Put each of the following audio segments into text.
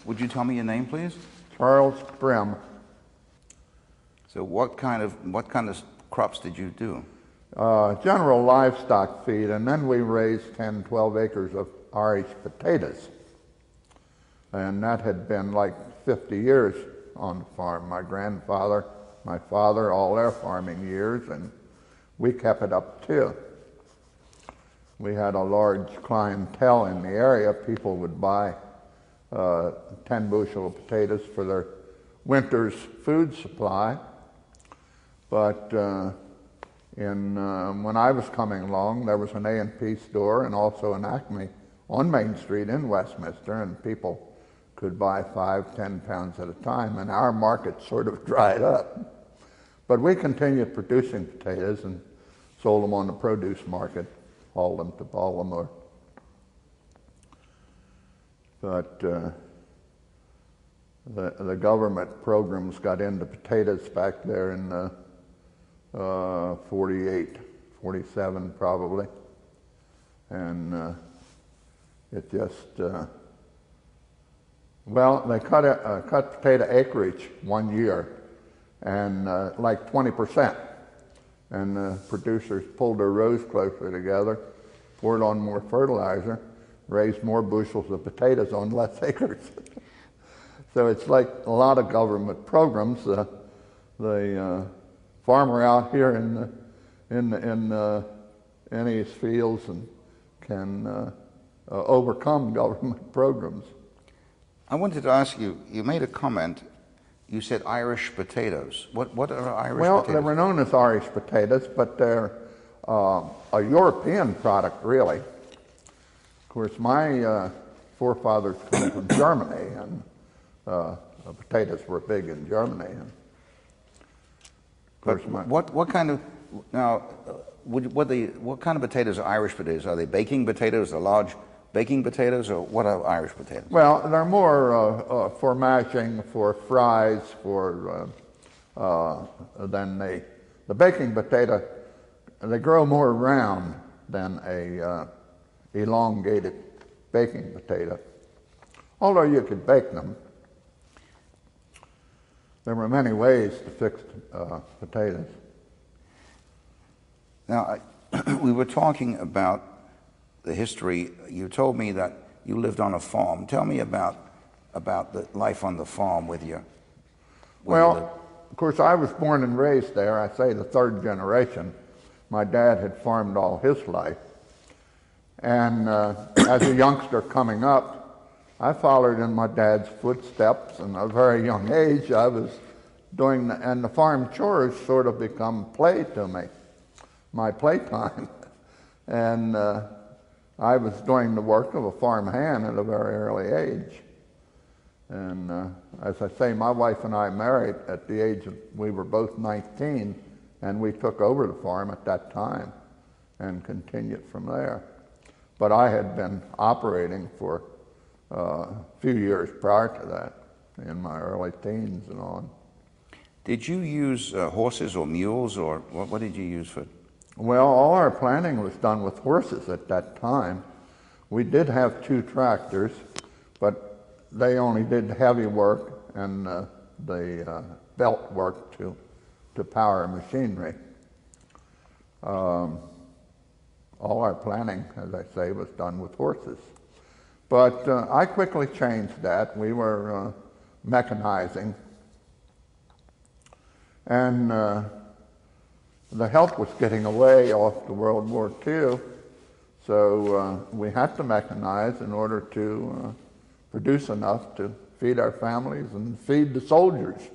Would you tell me your name, please? Charles Brehm. So what kind of crops did you do? General livestock feed, and then we raised 10, 12 acres of Irish potatoes. And that had been like 50 years on the farm. My grandfather, my father, all their farming years, and we kept it up too. We had a large clientele in the area. People would buy 10 bushel of potatoes for their winter's food supply. But when I was coming along, there was an A&P store and also an Acme on Main Street in Westminster, and people could buy 5, 10 pounds at a time, and our market sort of dried up. But we continued producing potatoes and sold them on the produce market, hauled them to Baltimore. But the government programs got into potatoes back there in 48, 47 probably, and it just well, they cut potato acreage one year, and like 20%, and the producers pulled their rows closer together, poured on more fertilizer, raised more bushels of potatoes on less acres. So it's like a lot of government programs. The farmer out here in these fields and can overcome government programs. I wanted to ask you, you made a comment, you said Irish potatoes. What are Irish potatoes? Well, they were known as Irish potatoes, but they're a European product, really. Of course, my forefathers come from Germany, and potatoes were big in Germany. And of course, what kind of potatoes are Irish potatoes? Are they baking potatoes, the large baking potatoes, or what are Irish potatoes? Well, they're more for mashing, for fries, than the baking potato. They grow more round than a elongated baking potato. Although you could bake them. There were many ways to fix potatoes. Now, we were talking about the history. You told me that you lived on a farm. Tell me about the life on the farm with you. Well, of course, I was born and raised there. I say the third generation. My dad had farmed all his life. And as a youngster coming up, I followed in my dad's footsteps. And at a very young age, I was doing, and the farm chores sort of become play to me, my playtime. And I was doing the work of a farm hand at a very early age. And as I say, my wife and I married at the age of, we were both 19, and we took over the farm at that time and continued from there. But I had been operating for a few years prior to that, in my early teens and on. Did you use horses or mules, or what did you use for? Well, all our planting was done with horses at that time. We did have 2 tractors, but they only did heavy work and the belt work to power machinery. All our planting, as I say, was done with horses. But I quickly changed that. We were mechanizing. And the help was getting away after World War II, so we had to mechanize in order to produce enough to feed our families and feed the soldiers.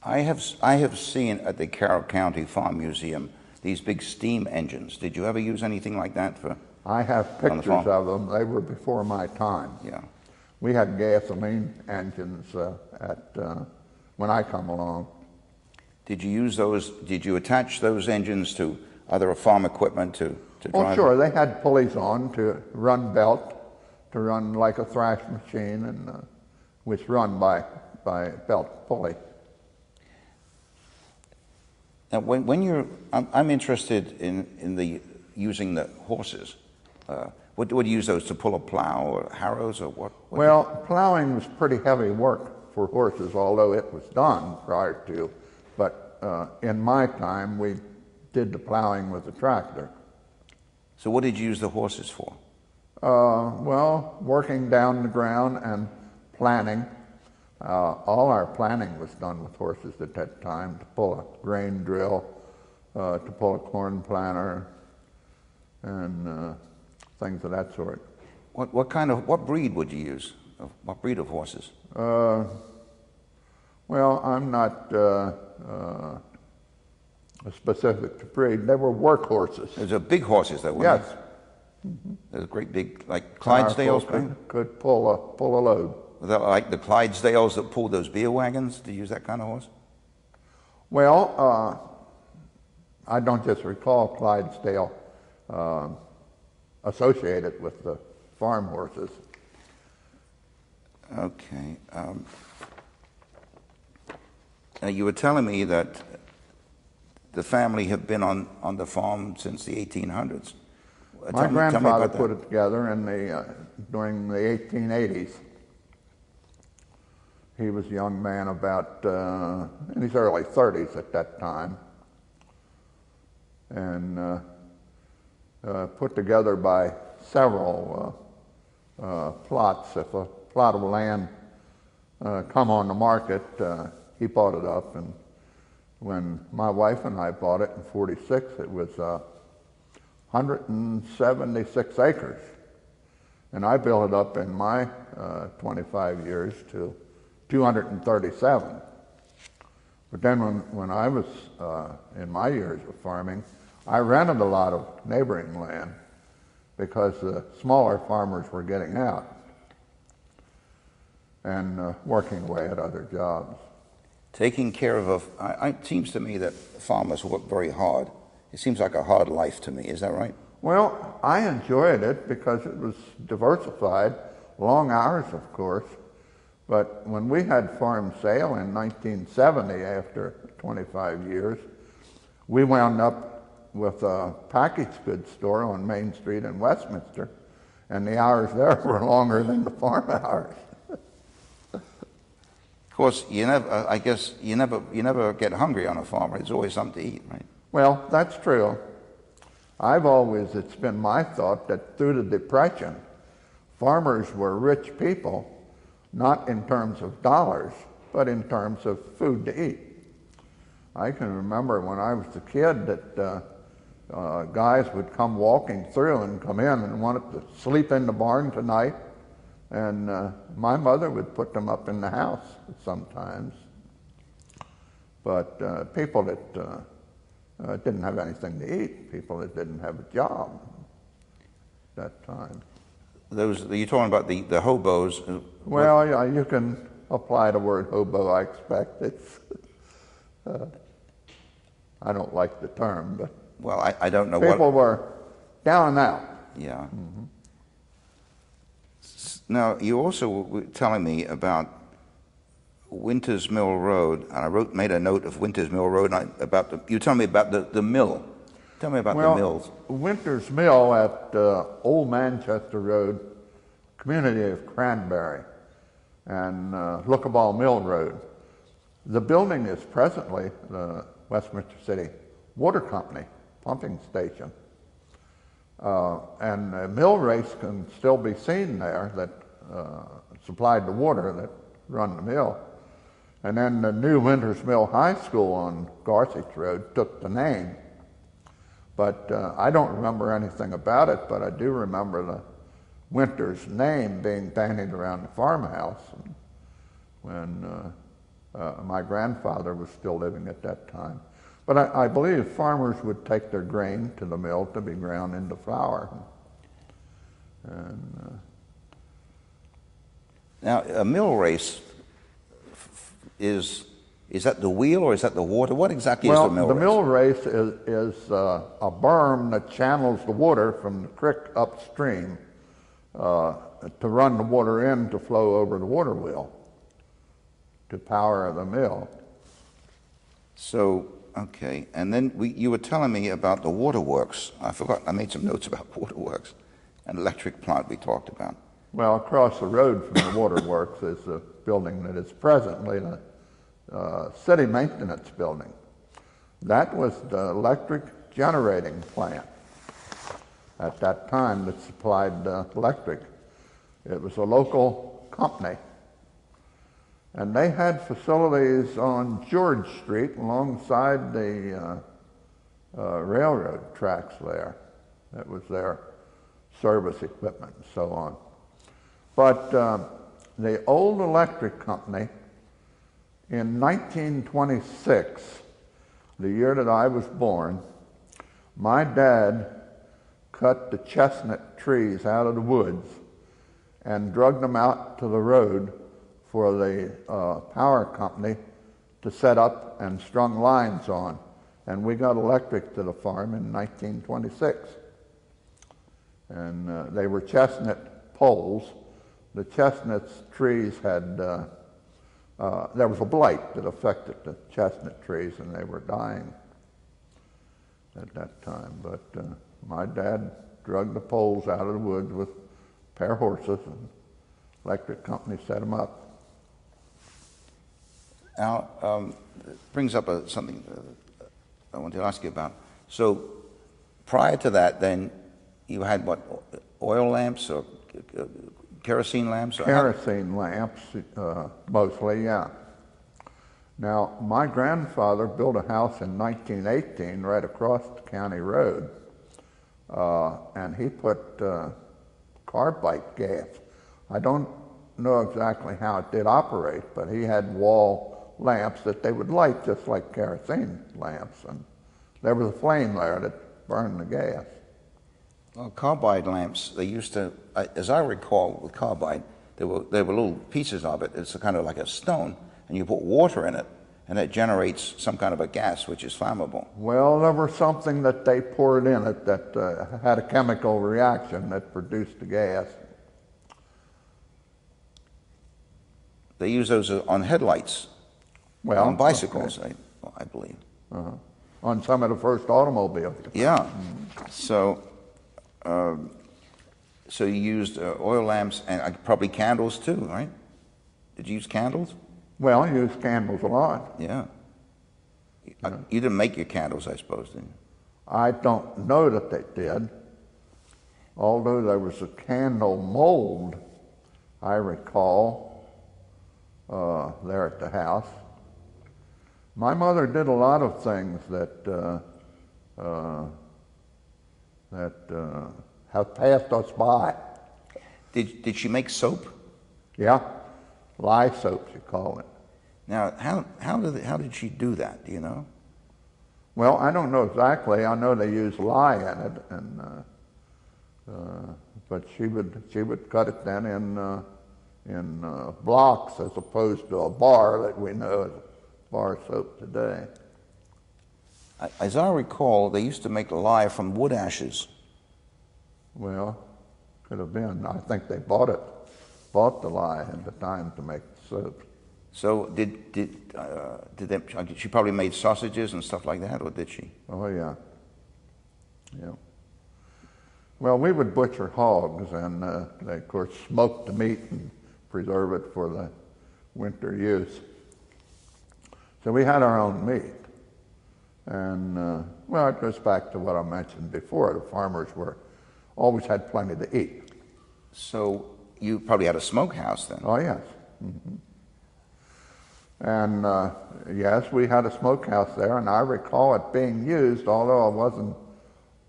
I have seen at the Carroll County Farm Museum these big steam engines. Did you ever use anything like that for? I have pictures of them. They were before my time. Yeah. We had gasoline engines when I come along. Did you use those? Did you attach those engines to other farm equipment to drive? Oh, sure. They had pulleys on to run belt, to run like a thrash machine, and which run by belt pulley. Now, I'm interested in using the horses. What would you use those to pull a plow or harrows or what? Well, plowing was pretty heavy work for horses, although it was done prior to. But in my time, we did the plowing with a tractor. So what did you use the horses for? Well, working down the ground and planting. All our planting was done with horses at that time, to pull a grain drill, to pull a corn planter, and things of that sort. What breed would you use? What breed of horses? Well, I'm not specific to breed. They were work horses. Those are big horses, though, weren't Yes. they? Those great big, like Clydesdales? Could pull a load. Was that like the Clydesdales that pulled those beer wagons? Did you use that kind of horse? Well, I don't just recall Clydesdale associated with the farm horses. Okay. Now you were telling me that the family have been on the farm since the 1800s. My grandfather put it together in during the 1880s. He was a young man about in his early 30s at that time, and put together by several plots. If a plot of land come on the market, he bought it up. And when my wife and I bought it in '46, it was 176 acres, and I built it up in my 25 years to 237. But then when I was in my years of farming, I rented a lot of neighboring land because the smaller farmers were getting out and working away at other jobs. Taking care of it seems to me that farmers work very hard. It seems like a hard life to me. Is that right? Well, I enjoyed it because it was diversified, long hours, of course. But when we had farm sale in 1970, after 25 years, we wound up with a packaged goods store on Main Street in Westminster, and the hours there were longer than the farm hours. Of course, I guess you never get hungry on a farm. There's always something to eat, right? Well, that's true. It's been my thought that through the Depression, farmers were rich people, not in terms of dollars, but in terms of food to eat. I can remember when I was a kid that guys would come walking through and come in and wanted to sleep in the barn tonight, and my mother would put them up in the house sometimes. But people that didn't have anything to eat, people that didn't have a job at that time. You're talking about the hobos. Well, yeah, you can apply the word hobo, I expect. It's, I don't like the term, but well, I don't know people were down and out. Yeah. Mm-hmm. Now, you also were telling me about Winters Mill Road, and I made a note of Winters Mill Road. You told me about the mill. Tell me about the mills. Winters Mill at Old Manchester Road, community of Cranberry, and Lookaball Mill Road. The building is presently the Westminster City Water Company pumping station. And a mill race can still be seen there that supplied the water that run the mill. And then the new Winters Mill High School on Gorsuch Road took the name. But I don't remember anything about it, but I do remember the Winters name being bandied around the farmhouse when my grandfather was still living at that time. But I believe farmers would take their grain to the mill to be ground into flour. And now, a mill race is that the wheel or is that the water? What exactly is the mill race? Well, the mill race is a berm that channels the water from the creek upstream to run the water in to flow over the water wheel to power the mill. So, okay, and then you were telling me about the waterworks. I forgot, I made some notes about waterworks. an electric plant we talked about. Well, across the road from the waterworks is a building that is presently the city maintenance building. That was the electric generating plant at that time that supplied electric. It was a local company. And they had facilities on George Street alongside the railroad tracks there. That was their service equipment and so on. But the old electric company, in 1926, the year that I was born, my dad cut the chestnut trees out of the woods and drug them out to the road for the power company to set up and strung lines on. And we got electric to the farm in 1926. And they were chestnut poles. The chestnut trees had, there was a blight that affected the chestnut trees and they were dying at that time. But my dad drug the poles out of the woods with a pair of horses, and electric company set them up. Now, brings up something I want to ask you about. So prior to that, then, you had what, oil lamps or kerosene lamps? Or kerosene lamps, mostly, yeah. Now, my grandfather built a house in 1918 right across the county road, and he put carbide gas. I don't know exactly how it did operate, but he had wall lamps that they would light just like kerosene lamps, and there was a flame there that burned the gas. Well, carbide lamps, they used to, as I recall with carbide, there were little pieces of it. It's kind of like a stone, and you put water in it, and it generates some kind of a gas which is flammable. Well, there was something that they poured in it that had a chemical reaction that produced the gas. They use those on headlights, well, on bicycles, okay. I believe. Uh-huh. On some of the first automobiles. Yeah. So you used oil lamps and probably candles too, right? Did you use candles? Well, I used candles a lot. Yeah. You didn't make your candles, I suppose, did you? I don't know that they did. Although there was a candle mold, I recall, there at the house. My mother did a lot of things that have passed us by. Did she make soap? Yeah, lye soap, you call it. Now, how did she do that? Do you know? Well, I don't know exactly. I know they use lye in it, and but she would cut it then in blocks as opposed to a bar that we know as bar soap today. As I recall, they used to make lye from wood ashes. Well, could have been. I think they bought the lye at the time to make the soap. So she probably made sausages and stuff like that, or did she? Oh yeah, yeah. Well, we would butcher hogs, and they of course smoke the meat and preserve it for the winter use. So we had our own meat. And, well, it goes back to what I mentioned before. The farmers always had plenty to eat. So you probably had a smokehouse then? Oh, yes. Mm-hmm. And, yes, we had a smokehouse there, and I recall it being used, although I wasn't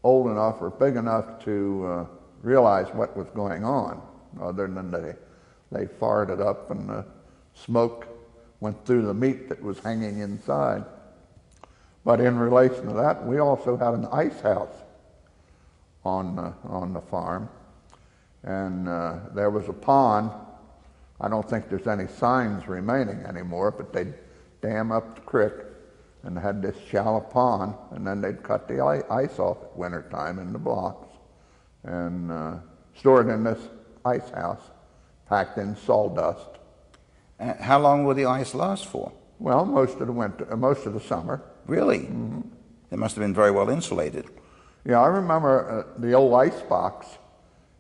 old enough or big enough to realize what was going on, other than they fired it up and the smoke went through the meat that was hanging inside. But in relation to that, we also had an ice house on the farm, and there was a pond. I don't think there's any signs remaining anymore, but they'd dam up the creek and had this shallow pond, and then they'd cut the ice off at wintertime in the blocks and store it in this ice house, packed in sawdust. How long would the ice last for? Well, most of the winter, most of the summer. Really? Mm-hmm. They must have been very well insulated. Yeah, I remember the old ice box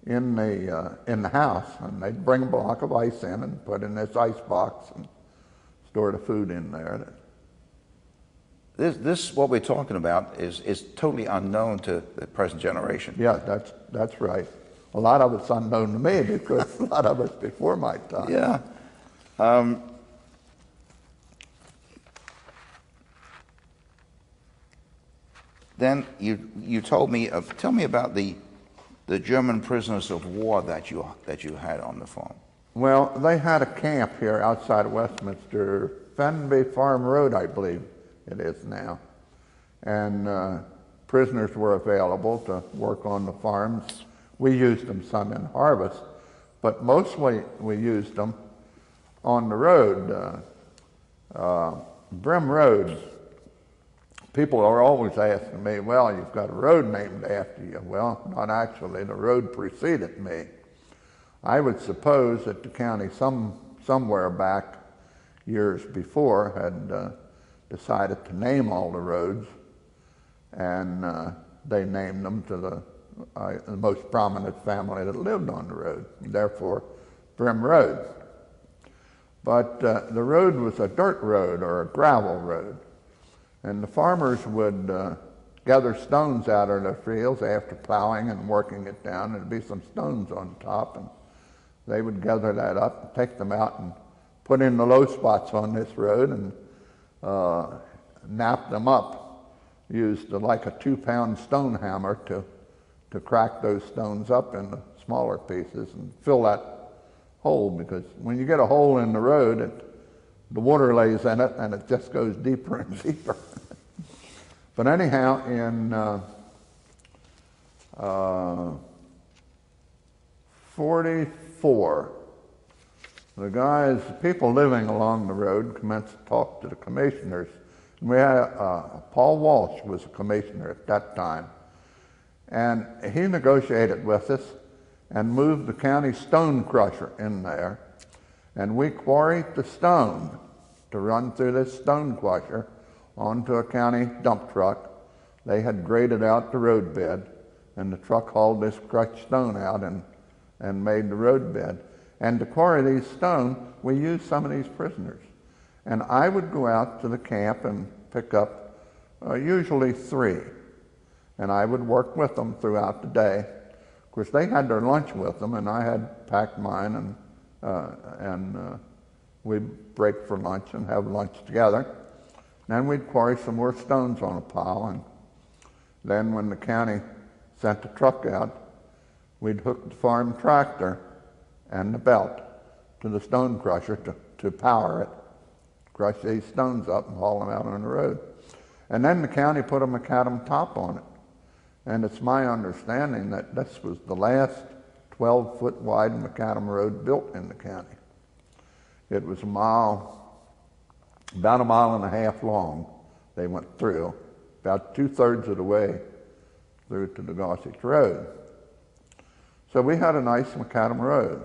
in the house, and they'd bring a block of ice in and put in this ice box and store the food in there. This what we're talking about is totally unknown to the present generation. Yeah, that's right. A lot of it's unknown to me because a lot of it's before my time. Yeah. Then you told me tell me about the German prisoners of war that you had on the farm. Well, they had a camp here outside of Westminster, Fenby Farm Road, I believe it is now, and prisoners were available to work on the farms. We used them some in harvest, but mostly we used them on the road, Brehm Road. People are always asking me, well, you've got a road named after you. Well, not actually. The road preceded me. I would suppose that the county somewhere back years before had decided to name all the roads, and they named them to the most prominent family that lived on the road, therefore Brehm Road. But the road was a dirt road or a gravel road. And the farmers would gather stones out of their fields after plowing and working it down. There'd be some stones on top, and they would gather that up and take them out and put in the low spots on this road and nap them up. Used like a 2-pound stone hammer to crack those stones up into smaller pieces and fill that hole, because when you get a hole in the road, the water lays in it, and it just goes deeper and deeper. But anyhow, in 44, the people living along the road commenced to talk to the commissioners. And we had Paul Walsh was a commissioner at that time, and he negotiated with us and moved the county stone crusher in there. And we quarried the stone to run through this stone crusher onto a county dump truck. They had graded out the road bed, and the truck hauled this crushed stone out and made the road bed. And to quarry these stone, we used some of these prisoners. And I would go out to the camp and pick up usually 3. And I would work with them throughout the day. Of course, they had their lunch with them, and I had packed mine, and we'd break for lunch and have lunch together. Then we'd quarry some more stones on a pile, and then when the county sent the truck out, we'd hook the farm tractor and the belt to the stone crusher to power it, crush these stones up and haul them out on the road. And then the county put a macadam top on it. And it's my understanding that this was the last 12-foot wide macadam road built in the county. It was about a mile and a half long. They went through, about 2/3 of the way through to the Gossage Road. So we had a nice macadam road.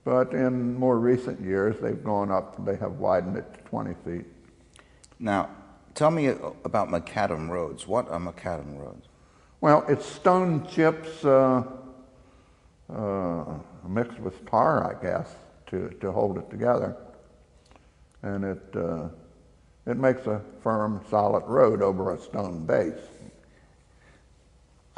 But in more recent years, they've gone up, they have widened it to 20 feet. Now, tell me about macadam roads. What are macadam roads? Well, it's stone chips mixed with tar, I guess, to hold it together. And it makes a firm, solid road over a stone base.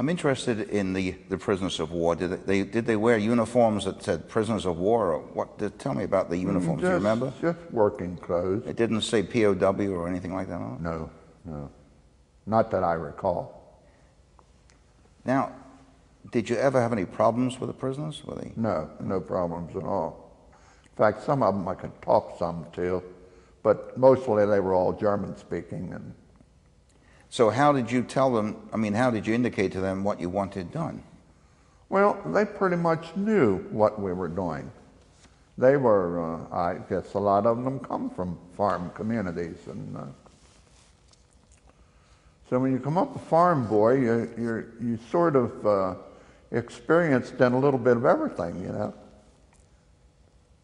I'm interested in the prisoners of war. Did they wear uniforms that said prisoners of war, or what? Tell me about the uniforms. Do you remember? Just working clothes. It didn't say POW or anything like that on it? No, no. Not that I recall. Now, did you ever have any problems with the prisoners? Were they? No, no problems at all. In fact, some of them I could talk some to, but mostly they were all German speaking. And so how did you tell them, how did you indicate to them what you wanted done? Well, they pretty much knew what we were doing. They were, I guess a lot of them come from farm communities. And so when you come up a farm boy, you sort of experienced in a little bit of everything, you know.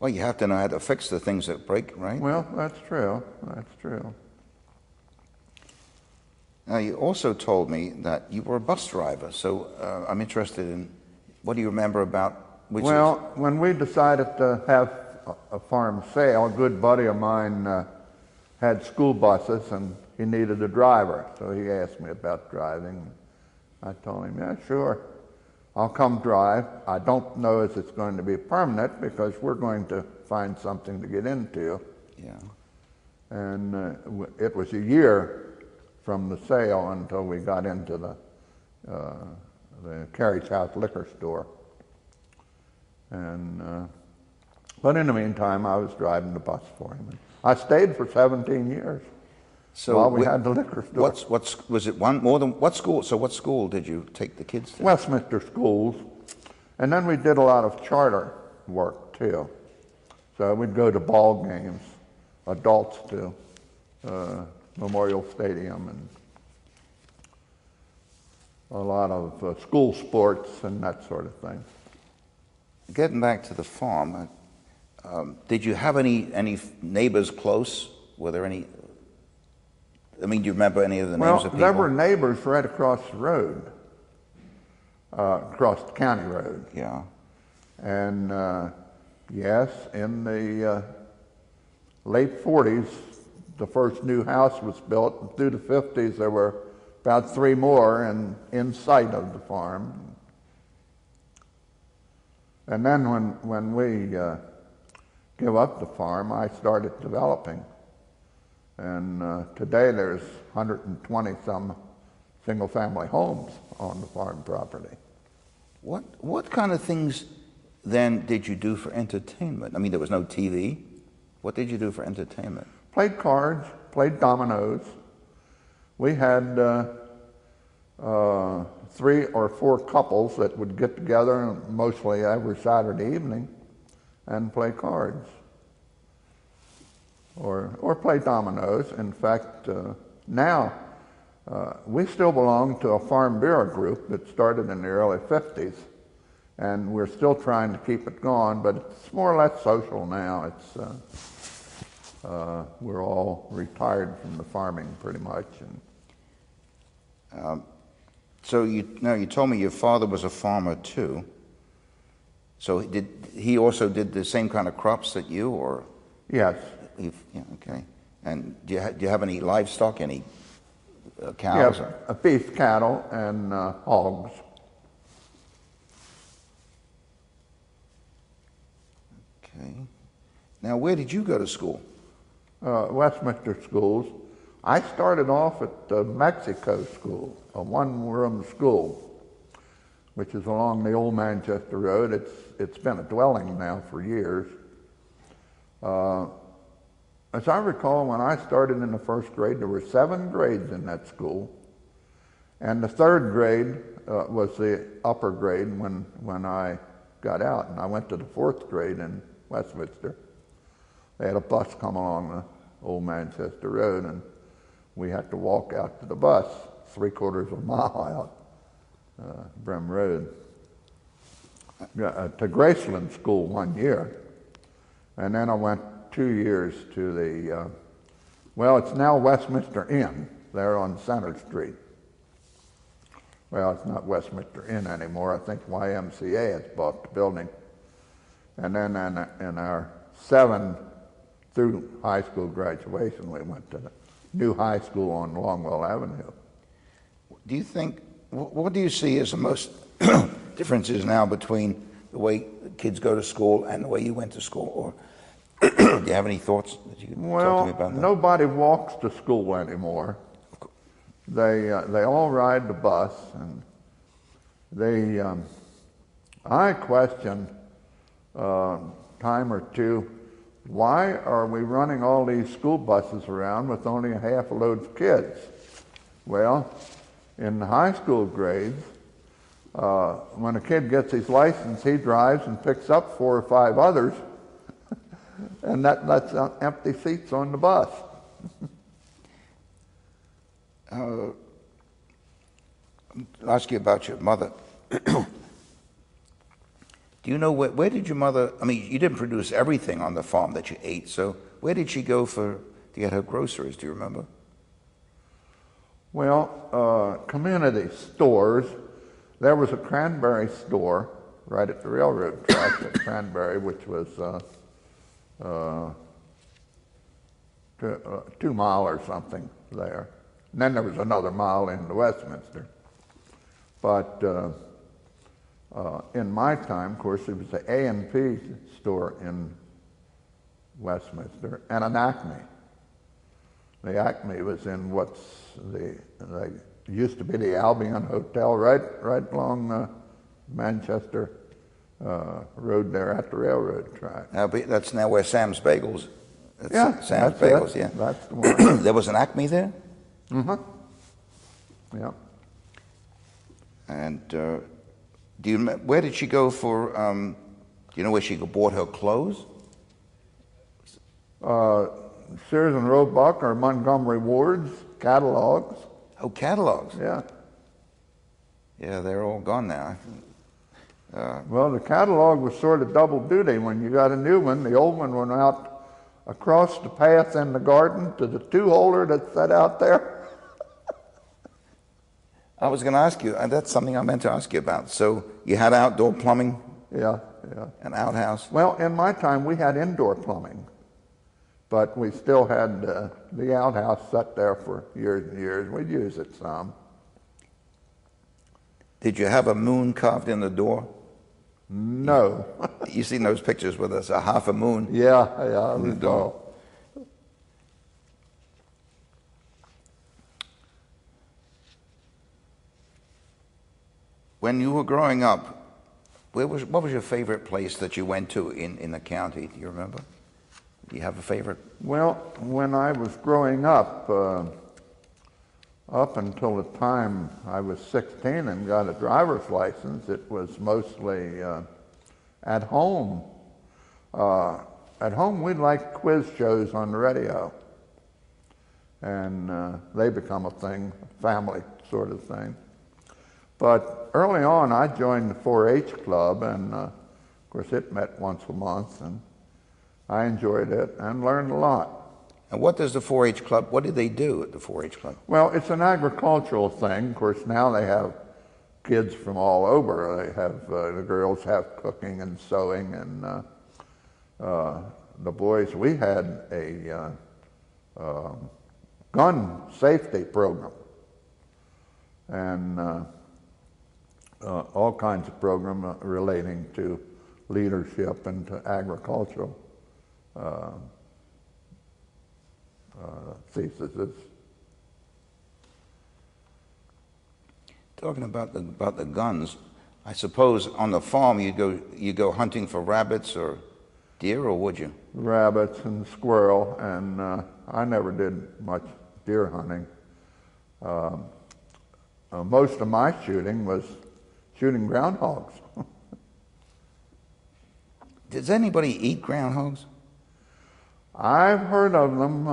Well, you have to know how to fix the things that break, right? Well, that's true. That's true. Now, you also told me that you were a bus driver, so I'm interested in What do you remember about which? Well, when we decided to have a farm sale, a good buddy of mine had school buses and he needed a driver. So he asked me about driving. I told him, yeah, sure, I'll come drive. I don't know if it's going to be permanent because we're going to find something to get into. Yeah. And it was a year from the sale until we got into the Carriage House liquor store. And but in the meantime, I was driving the bus for him. And I stayed for 17 years while we had the liquor store. Was it one more than what school? So what school did you take the kids to? Westminster schools, and then we did a lot of charter work too. So we'd go to ball games, adults to Memorial Stadium, and a lot of school sports and that sort of thing. Getting back to the farm, did you have any neighbors close? Were there any? I mean, do you remember any of the names of people? Well, there were neighbors right across the road, across the county road. Yeah. And yes, in the late 40s, the first new house was built. And through the 50s, there were about 3 more in sight of the farm. And then when we gave up the farm, I started developing. And today there's 120-some single-family homes on the farm property. What kind of things then did you do for entertainment? I mean, there was no TV. What did you do for entertainment? Played cards, played dominoes. We had 3 or 4 couples that would get together mostly every Saturday evening and play cards or play dominoes. In fact, now we still belong to a farm bureau group that started in the early 50s, and we're still trying to keep it going, but it's more or less social now. It's we're all retired from the farming pretty much. And so you told me your father was a farmer too. So he also did the same kind of crops that you, or? Yes. Yeah, okay. And do you have any livestock, any cows? Yeah, beef cattle and hogs. Okay. Now, where did you go to school? Westminster schools. I started off at the Mexico School, a one-room school, which is along the Old Manchester Road. It's been a dwelling now for years. As I recall, when I started in the first grade, there were 7 grades in that school, and the 3rd grade was the upper grade when I got out, and I went to the 4th grade in Westminster. They had a bus come along the Old Manchester Road, and we had to walk out to the bus 3/4 of a mile out Brehm Road. To Graceland School 1 year, and then I went 2 years to the, well, it's now Westminster Inn, there on Center Street. Well, it's not Westminster Inn anymore. I think YMCA has bought the building. And then in our 7 through high school graduation, we went to the new high school on Longwell Avenue. Do you think, what do you see as the most differences now between the way kids go to school and the way you went to school? Or do you have any thoughts that you can talk to me about that? Nobody walks to school anymore. They all ride the bus, and I question time or two, why are we running all these school buses around with only a half a load of kids? Well, in the high school grades, when a kid gets his license, he drives and picks up 4 or 5 others, and that's empty seats on the bus. I'll ask you about your mother. Do you know where did your mother, I mean, you didn't produce everything on the farm that you ate, so where did she go to get her groceries? Do you remember? Well, community stores. There was a cranberry store right at the railroad tracks at Cranberry, which was 2 mile or something there. And then there was another mile into Westminster. But in my time, of course, there was the A&P store in Westminster and an Acme. The Acme was in used to be the Albion Hotel, right along Manchester Road there at the railroad track. That's now where Sam's Bagels. Yeah, Sam's that's Bagels. it. Yeah, That's the one. There was an Acme there. Yeah. And where did she go for? Do you know where she bought her clothes? Sears and Roebuck or Montgomery Ward's catalogs. Oh, catalogs. Yeah. Yeah, they're all gone now. Well, the catalog was sort of double duty. When you got a new one, the old one went out across the path in the garden to the two-holder that sat out there. I was going to ask you, and that's something I meant to ask you about. So you had outdoor plumbing? Yeah. An outhouse? Well, in my time, we had indoor plumbing, but we still had the outhouse sat there for years and years. We'd use it some. Did you have a moon carved in the door? No. You seen those pictures with us, a half a moon? Yeah, I in the door. recall. When you were growing up, what was your favorite place that you went to in the county? Do you remember? Do you have a favorite? Well, when I was growing up, up until the time I was 16 and got a driver's license, it was mostly at home. At home, we liked quiz shows on the radio, and they become a thing, a family sort of thing. But early on, I joined the 4-H club, and of course, it met once a month, and I enjoyed it and learned a lot. And what does the 4-H club, what did they do at the 4-H club? Well, it's an agricultural thing. Of course, now they have kids from all over. They have, the girls have cooking and sewing, and the boys, we had a gun safety program, and all kinds of program relating to leadership and to agricultural theses. Talking about the guns, I suppose on the farm you go hunting for rabbits or deer, or would you? Rabbits and squirrel, and I never did much deer hunting. Most of my shooting was shooting groundhogs. Does anybody eat groundhogs? I've heard of them.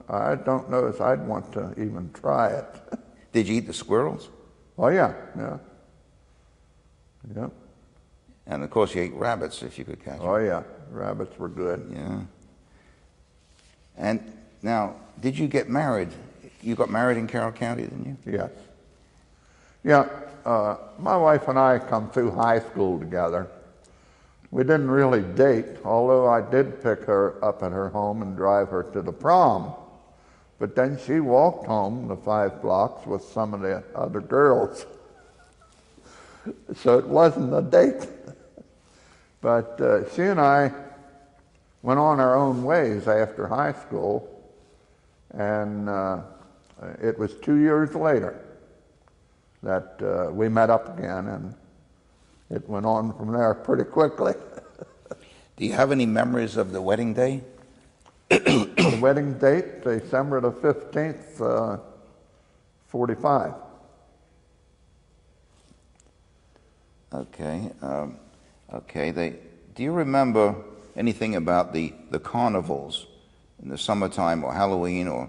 I don't know if I'd want to even try it. Did you eat the squirrels? Oh yeah. And of course you ate rabbits if you could catch them. Oh yeah, rabbits were good. Yeah. And now, did you get married? You got married in Carroll County, didn't you? Yes. Yeah, my wife and I come through high school together. We didn't really date, although I did pick her up at her home and drive her to the prom. But then she walked home the 5 blocks with some of the other girls. So it wasn't a date. But she and I went on our own ways after high school, and it was 2 years later that we met up again, and it went on from there pretty quickly. Do you have any memories of the wedding day? The wedding date, December the 15th, 45. Okay. Do you remember anything about the carnivals in the summertime or Halloween or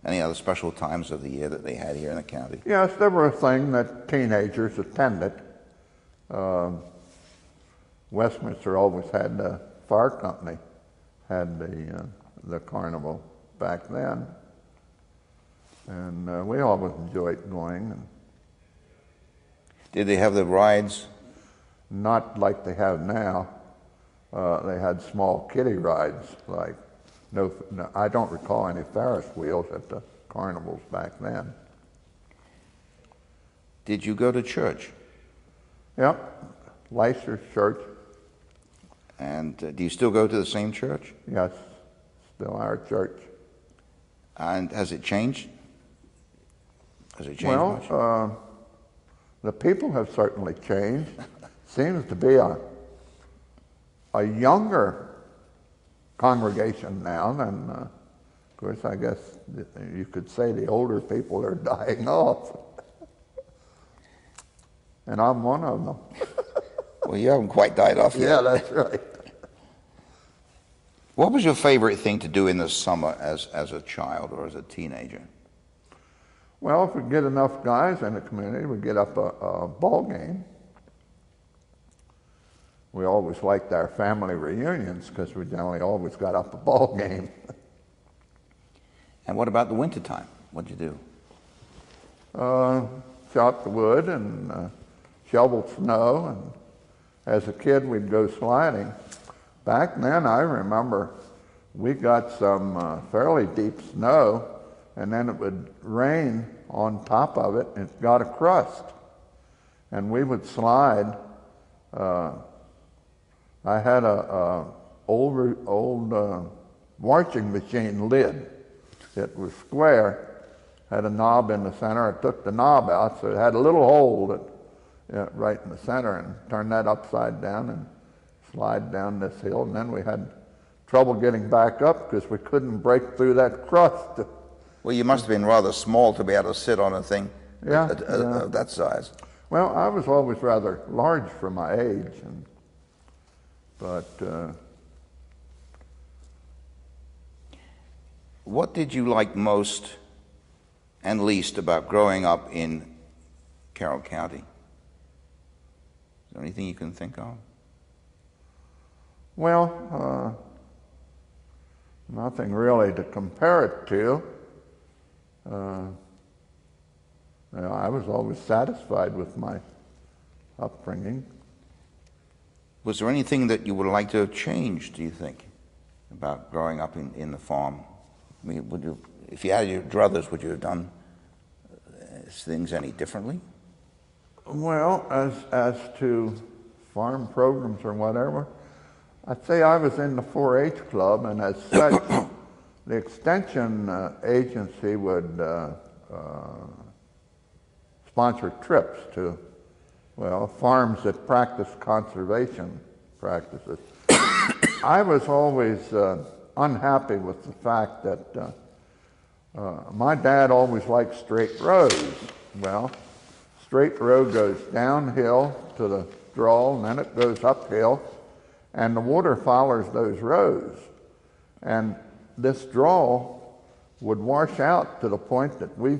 any other special times of the year that they had here in the county? Yes, they were a thing that teenagers attended. Westminster always had the fire company, had the carnival back then. And we always enjoyed going. Did they have the rides? not like they have now. They had small kiddie rides, like no, I don't recall any Ferris wheels at the carnivals back then. Did you go to church? Yep, Leicester Church. And do you still go to the same church? Yes, still our church. And has it changed? Has it changed much? Well, the people have certainly changed. Seems to be a younger congregation now than, of course, I guess you could say the older people are dying off. And I'm one of them. Well, you haven't quite died off yet. Yeah, that's right. What was your favorite thing to do in the summer as a child or as a teenager? Well, if we get enough guys in the community, we get up a ball game. We always liked our family reunions because we generally always got up a ball game. And what about the wintertime? What'd you do? Chop the wood and shovel snow. And as a kid, we'd go sliding. Back then, I remember we got some fairly deep snow, and then it would rain on top of it, and it got a crust. And we would slide. I had a old washing machine lid. It was square, had a knob in the center. I took the knob out, so it had a little hole right in the center, and turned that upside down and slide down this hill. And then we had trouble getting back up because we couldn't break through that crust. Well, you must have been rather small to be able to sit on a thing of that size. Well, I was always rather large for my age, but what did you like most and least about growing up in Carroll County? Is there anything you can think of? well, nothing really to compare it to. I was always satisfied with my upbringing. Was there anything that you would like to have changed, do you think, about growing up in the farm? I mean, if you had your druthers, would you have done things any differently? Well, as to farm programs or whatever, I'd say I was in the 4-H club, and as such, the extension agency would sponsor trips to, farms that practice conservation practices. I was always unhappy with the fact that my dad always liked straight roads. Well, straight road goes downhill to the draw, and then it goes uphill, and the water follows those roads. And this draw would wash out to the point that we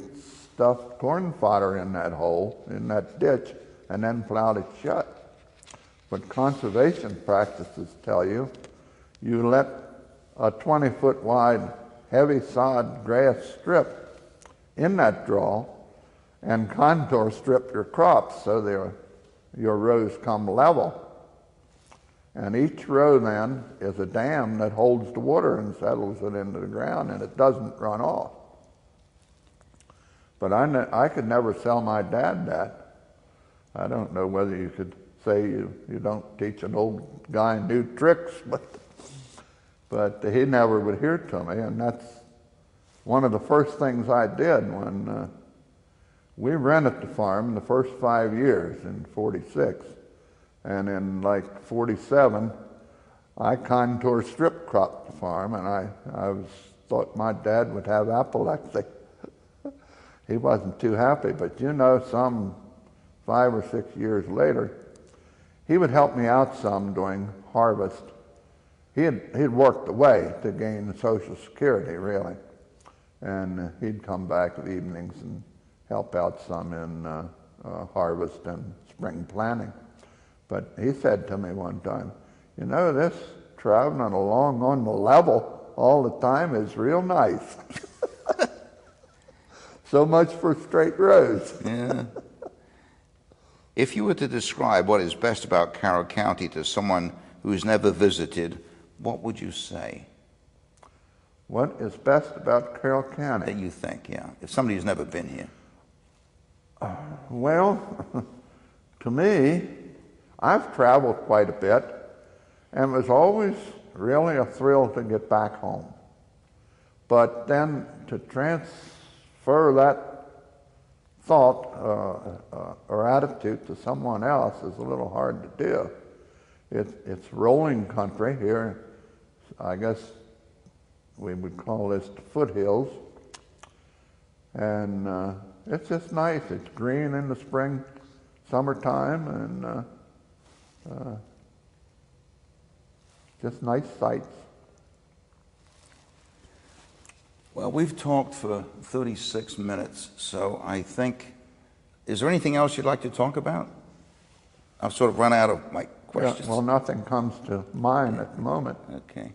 stuffed corn fodder in that hole, in that ditch, and then plowed it shut. But conservation practices tell you, you let a 20-foot wide heavy sod grass strip in that draw and contour strip your crops so your rows come level. And each row then is a dam that holds the water and settles it into the ground, and it doesn't run off. But I could never sell my dad that. I don't know whether you could say you don't teach an old guy new tricks, but he never would hear to me, and that's one of the first things I did when we rented the farm the first 5 years in 46. And in like 47, I contour strip cropped the farm, and I thought my dad would have apoplexy. He wasn't too happy, but some 5 or 6 years later, he would help me out some during harvest. He'd worked away to gain Social Security, really, and he'd come back evenings and help out some in harvest and spring planting. But he said to me one time, this traveling along on the level all the time is real nice. So much for straight roads. Yeah. If you were to describe what is best about Carroll County to someone who's never visited, what would you say? What is best about Carroll County? That you think, yeah. If somebody who's never been here. Well, to me, I've traveled quite a bit, and it was always really a thrill to get back home. But then to transfer that thought or attitude to someone else is a little hard to do. It's rolling country here. I guess we would call this the foothills. And it's just nice. It's green in the spring, summertime, and just nice sights. Well, we've talked for 36 minutes, so I think, is there anything else you'd like to talk about? I've sort of run out of my questions. Yeah, well, nothing comes to mind at the moment. Okay.